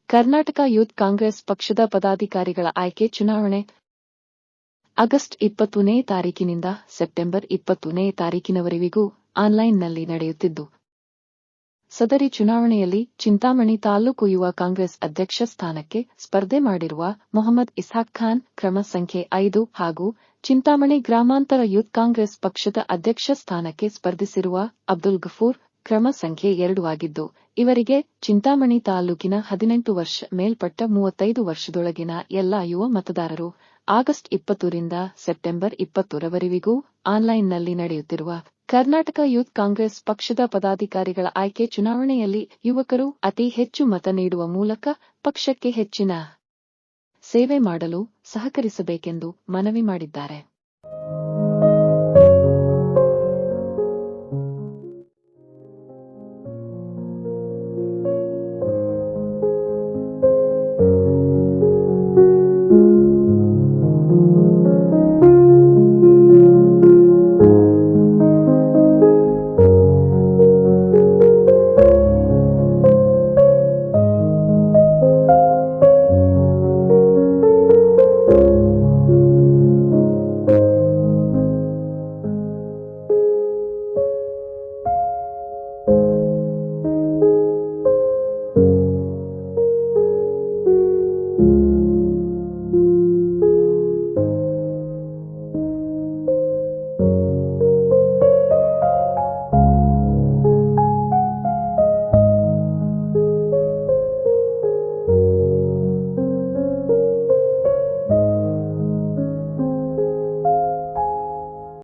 Karnataka youth Congress ಪಕ್ಷದ ಪದಾಧಿಕಾರಿಗಳ ಆಯ್ಕೆ ಚುನಾವಣೆ ಆಗಸ್ಟ್ 20ನೇ ತಾರೀಕಿನಿಂದ ಸೆಪ್ಟೆಂಬರ್ 20ನೇ ತಾರೀಕಿನವರೆವಿಗೂ ಆನ್ಲೈನ್ನಲ್ಲಿ ನಡೆಯುತ್ತಿದ್ದು, ಸದರಿ ಚುನಾವಣೆಯಲ್ಲಿ ಚಿಂತಾಮಣಿ ತಾಲೂಕು ಯುವ ಕಾಂಗ್ರೆಸ್ ಅಧ್ಯಕ್ಷ ಸ್ಥಾನಕ್ಕೆ ಸ್ಪರ್ಧೆ ಮಾಡಿರುವ ಮೊಹಮ್ಮದ್ ಇಸ್ಹಾಕ್ ಖಾನ್ ಕ್ರಮ ಸಂಖ್ಯೆ 5 ಹಾಗೂ ಚಿಂತಾಮಣಿ ಗ್ರಾಮಾಂತರ ಯೂತ್ ಕಾಂಗ್ರೆಸ್ ಪಕ್ಷದ ಅಧ್ಯಕ್ಷ ಸ್ಥಾನಕ್ಕೆ ಸ್ಪರ್ಧಿಸಿರುವ ಅಬ್ದುಲ್ ಗಫೂರ್ ಕ್ರಮ ಸಂಖ್ಯೆ 2 ಆಗಿದ್ದು, ಇವರಿಗೆ ಚಿಂತಾಮಣಿ ತಾಲೂಕಿನ 18 ವರ್ಷ ಮೇಲ್ಪಟ್ಟ 35 ವರ್ಷದೊಳಗಿನ ಎಲ್ಲಾ ಯುವ ಮತದಾರರು ಆಗಸ್ಟ್ 20ರಿಂದ ಸೆಪ್ಟೆಂಬರ್ 20ರವರೆವಿಗೂ ಆನ್ಲೈನ್ನಲ್ಲಿ ನಡೆಯುತ್ತಿರುವ ಕರ್ನಾಟಕ ಯೂತ್ ಕಾಂಗ್ರೆಸ್ ಪಕ್ಷದ ಪದಾಧಿಕಾರಿಗಳ ಆಯ್ಕೆ ಚುನಾವಣೆಯಲ್ಲಿ ಯುವಕರು ಅತಿ ಹೆಚ್ಚು ಮತ ನೀಡುವ ಮೂಲಕ ಪಕ್ಷಕ್ಕೆ ಹೆಚ್ಚಿನ ಸೇವೆ ಮಾಡಲು ಸಹಕರಿಸಬೇಕೆಂದು ಮನವಿ ಮಾಡಿದ್ದಾರೆ.